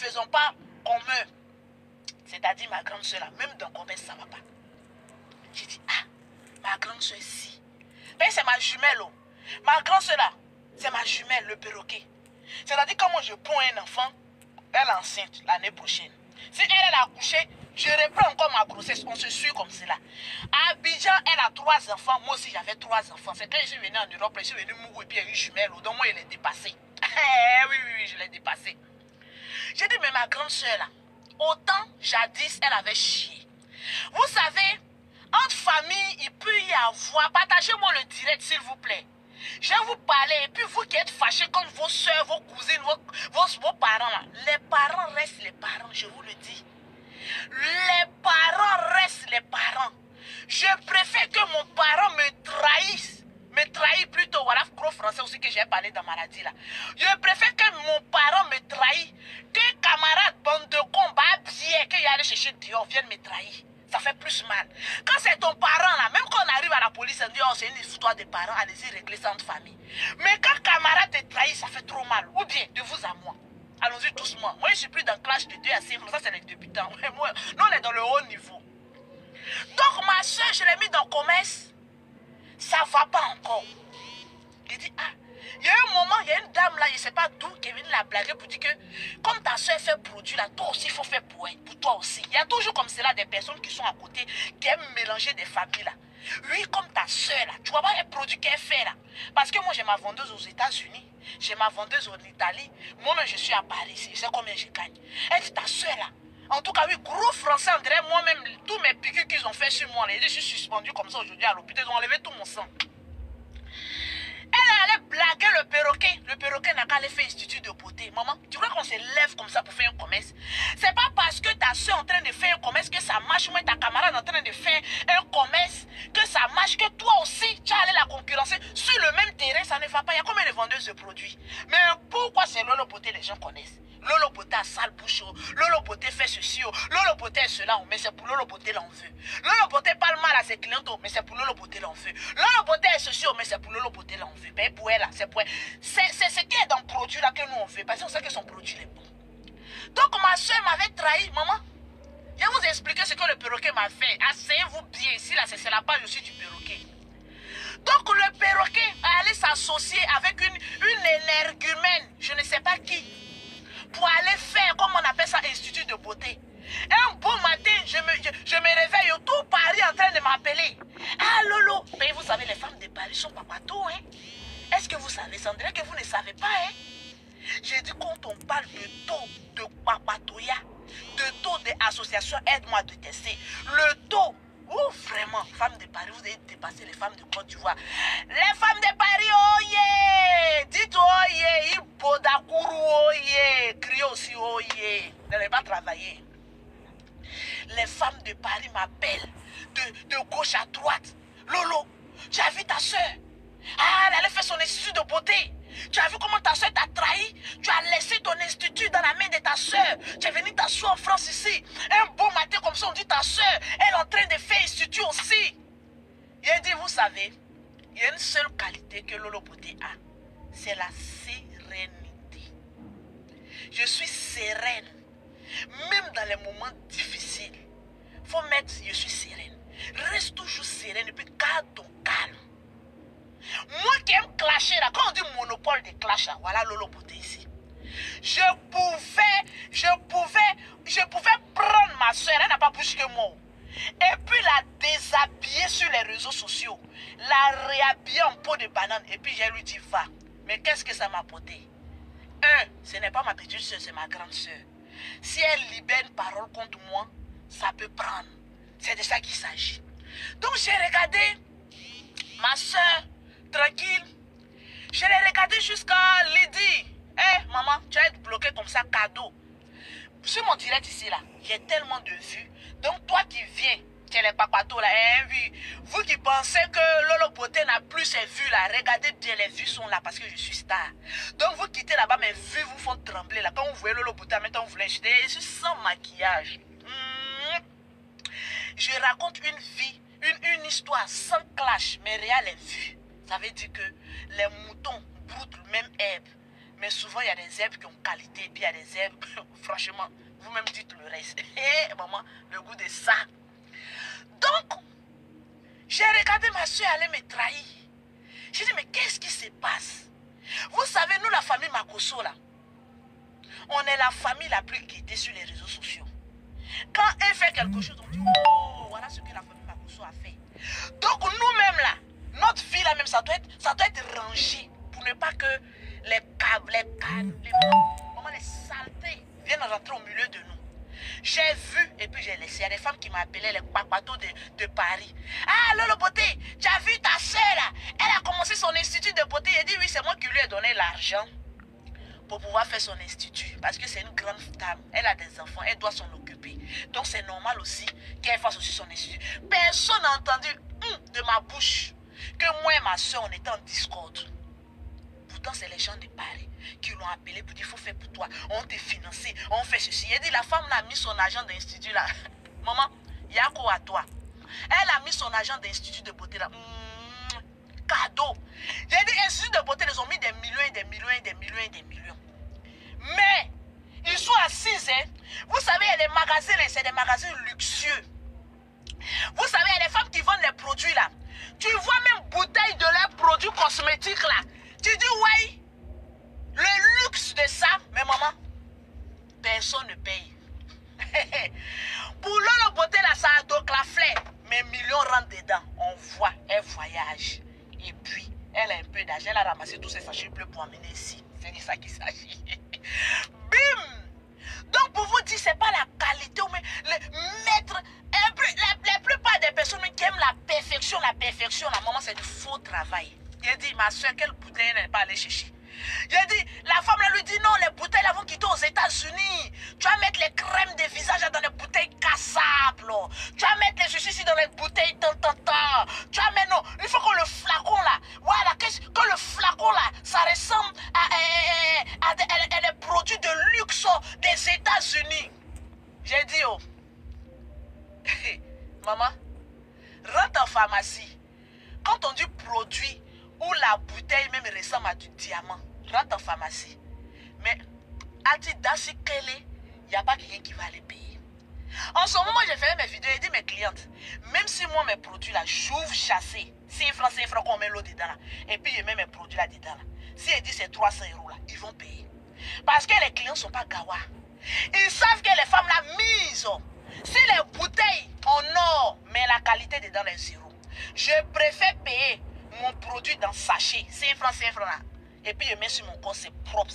faisons pas comme eux. C'est-à-dire ma grande soeur là, même dans le commerce, ça ne va pas. J'ai dit, ah, ma grande soeur si. Ben, c'est ma jumelle. Oh. Ma grande soeur là, c'est ma jumelle, le perroquet. C'est-à-dire quand moi je ponds un enfant, elle est enceinte l'année prochaine. Si elle a accouché, je reprends encore ma grossesse. On se suit comme cela. À Abidjan, elle a 3 enfants. Moi aussi, j'avais 3 enfants. C'est quand je suis venue en Europe, je suis venue mourir et puis il y a une jumelle. Donc moi, elle est dépassée. Oui, je l'ai dépassée. J'ai dit, mais ma grande soeur là, autant jadis, elle avait chié. Vous savez, entre famille, il peut y avoir... Partagez-moi le direct, s'il vous plaît. Je vais vous parler, et puis vous qui êtes fâchés contre vos soeurs, vos cousines, vos parents là. Les parents restent les parents, je vous le dis. Les parents restent les parents. Je préfère que mon parent me trahisse. Me trahit plutôt, voilà, gros français aussi que j'ai parlé dans maladie là. Je préfère que mon parent me trahisse que camarade, bande de combat, bien, qu'il y allait chercher Dior, vienne me trahir. Ça fait plus mal. Quand c'est ton parent là, même quand on arrive à la police, on dit oh c'est une histoire de parents, allez-y régler ça entre famille. Mais quand camarade te trahit, ça fait trop mal. Ou bien de vous à moi. Allons-y doucement. Moi je suis pris dans le clash de 2 à 6, ça c'est les débutants. Moi, nous on est dans le haut niveau. Donc ma soeur, je l'ai mis dans le commerce. Ça ne va pas encore. Il dit, ah, il y a un moment, il y a une dame là, je ne sais pas d'où, qui est venue la blaguer pour dire que, comme ta soeur fait produit là, toi aussi, il faut faire pour elle, pour toi aussi. Il y a toujours comme cela des personnes qui sont à côté, qui aiment mélanger des familles là. Oui, comme ta soeur là, tu vois pas les produits qu'elle fait là. Parce que moi, j'ai ma vendeuse aux États-Unis, j'ai ma vendeuse en Italie, moi-même, je suis à Paris, je sais combien je gagne. Elle dit, ta soeur là. En tout cas, oui, gros français, André, moi-même, tous mes piqûres qu'ils ont fait sur moi, je suis suspendu comme ça aujourd'hui à l'hôpital, ils ont enlevé tout mon sang. Elle allait blaguer le perroquet. Le perroquet n'a qu'à aller faire institut de beauté. Maman, tu vois qu'on se lève comme ça pour faire un commerce? C'est pas parce que ta soeur est en train de faire un commerce que ça marche, ou ta camarade est en train de faire un commerce que ça marche, que toi aussi, tu as allé la concurrencer sur le même terrain, ça ne va pas. Il y a combien de vendeuses de produits? Mais pourquoi c'est Lolo Beauté, les gens connaissent? Lolo Beauté a sale bouche, Lolo Beauté fait ceci, Lolo Beauté est cela, mais c'est pour Lolo Beauté l'en veut. Lolo Beauté parle mal à ses clients, mais c'est pour Lolo Beauté l'en veut. Lolo Beauté est ceci, mais c'est pour Lolo Beauté l'en veut. Ben pour elle, c'est pour elle. C'est ce qui est dans le produit là que nous on veut, parce qu'on sait que son produit est bon. Donc ma soeur m'avait trahi, maman. Je vais vous expliquer ce que le perroquet m'a fait. Asseyez-vous bien ici, là, c'est la page aussi du perroquet. Donc le perroquet allait s'associer avec une énergumène, je ne sais pas qui, pour aller faire, comme on appelle ça, institut de beauté. Un beau matin, je me réveille, tout Paris en train de m'appeler. Ah Lolo, mais vous savez, les femmes de Paris sont papato, hein. Est-ce que vous savez, Sandra, que vous ne savez pas, hein? J'ai dit, quand on parle de taux de papatoya, de taux d'association, aide-moi à détester. Le taux, vraiment, femmes de Paris, vous avez dépassé les femmes de Côte d'Ivoire. Les femmes de Paris, oh yeah! Dites oh yeah! Ibodakuru, oh yeah! Criez aussi, oh yeah! N'allez pas travailler. Les femmes de Paris m'appellent de gauche à droite. Lolo, tu as vu ta soeur? Ah, elle allait faire son institut de beauté. Tu as vu comment ta soeur t'a trahi? Tu as laissé ton institut dans la main de ta soeur. Tu es venu t'asseoir en France ici. Un beau matin comme ça, on dit ta soeur, elle est en train de faire institut aussi. Il a dit, vous savez, il y a une seule qualité que Lolo Beauté a. C'est la sérénité. Je suis sereine. Même dans les moments difficiles. Il faut mettre, je suis sereine. Reste toujours sereine et puis garde ton calme. Moi qui aime clasher là, quand on dit monopole de clash là, voilà Lolo Beauté ici. Je pouvais prendre ma soeur, elle n'a pas plus que moi. Et puis la déshabiller sur les réseaux sociaux. La réhabiller en peau de banane. Et puis je lui dis va. Mais qu'est-ce que ça m'a apporté? Ce n'est pas ma petite soeur, c'est ma grande soeur. Si elle libère une parole contre moi, ça peut prendre. C'est de ça qu'il s'agit. Donc j'ai regardé ma soeur, tranquille. Je l'ai regardé jusqu'à Lydie. Maman, tu vas être bloqué comme ça, cadeau. Sur mon direct ici, là, j'ai tellement de vues. Donc toi qui viens, tu es les papatos là, vous qui pensez que Lolo Beauté n'a plus ses vues là, regardez bien, les vues sont là parce que je suis star. Donc vous quittez là-bas, mes vues vous font trembler là. Quand vous voyez Lolo Beauté, maintenant vous voulez jeter, je suis sans maquillage. Je raconte une vie, une histoire sans clash, mais réelle est vue. Ça veut dire que les moutons broutent le même herbe. Mais souvent, il y a des herbes qui ont qualité, et puis il y a des herbes, franchement, vous-même dites le reste. Hé, maman, le goût de ça. Donc, j'ai regardé ma soeur aller me trahir. J'ai dit, mais qu'est-ce qui se passe? Vous savez, nous, la famille Makosso, là, on est la famille la plus guettée sur les réseaux sociaux. Quand elle fait quelque chose, on dit, oh, voilà ce que la famille Makosso a fait. Donc, nous-mêmes, là, notre vie, là, même, ça doit être rangé pour ne pas que les câbles, les saletés viennent rentrer au milieu de nous. J'ai vu et puis j'ai laissé. Il y a des femmes qui m'appelaient les papatos de Paris. Ah, Lolo Beauté, tu as vu ta soeur là? Elle a commencé son institut de beauté. Elle dit oui, c'est moi qui lui ai donné l'argent pour pouvoir faire son institut. Parce que c'est une grande dame. Elle a des enfants, elle doit s'en occuper. Donc c'est normal aussi qu'elle fasse aussi son institut. Personne n'a entendu de ma bouche que moi et ma soeur, on était en discorde. Pourtant, c'est les gens de Paris qui l'ont appelé pour dire, il faut faire pour toi. On te financé, on fait ceci. Elle dit, la femme a mis son agent d'institut là. Maman, il y a quoi à toi? Elle a mis son agent d'institut de beauté là. Cadeau. J'ai dit, institut de beauté, ils ont mis des millions et des millions et des millions et des millions. Mais, ils sont assis, hein. Vous savez, il y a des magasins, c'est des magasins luxueux. Vous savez, il y a des femmes qui vendent les produits là. Tu vois même bouteilles de leurs produits cosmétiques là. Tu dis, ouais, le luxe de ça, mais maman, personne ne paye. Pour Lolo Beauté, là, ça a donc la flemme. Mais millions rentrent dedans. On voit, elle voyage. Et puis, elle a un peu d'argent. Elle a ramassé tous ses sachets bleus pour amener ici. C'est de ça qu'il s'agit. Bim! Donc, pour vous dire, c'est pas la qualité, mais le maître. La plupart des personnes qui aiment la perfection, la maman, c'est du faux travail. Il dit, ma soeur, quelle bouteille elle n'est pas allée chercher? J'ai dit, la femme là lui dit non, les bouteilles là vont quitter aux États-Unis. Tu vas mettre les crèmes de visage dans les bouteilles cassables. Tu vas mettre les ceci dans les bouteilles Tu vas mettre non, il faut que le flacon là, voilà, que le flacon là, ça ressemble à des produits de luxe des États-Unis. J'ai dit, oh, maman, rentre en pharmacie. Quand on dit produit, où la bouteille même ressemble à du diamant, rentre en pharmacie. Mais, à titre d'assikélé, il n'y a pas quelqu'un qui va les payer. En ce moment, j'ai fait mes vidéos et dit mes clientes, même si moi, mes produits là, j'ouvre chassé, 5 francs qu'on met l'eau dedans là, et puis je mets mes produits là dedans là. Si elle dit c'est 300 € là, ils vont payer. Parce que les clients ne sont pas gawa. Ils savent que les femmes là misent. Si les bouteilles en or, mais la qualité dedans est zéro. Je préfère payer mon produit dans sachet, 5 francs là. Et puis je mets sur mon corps, c'est propre.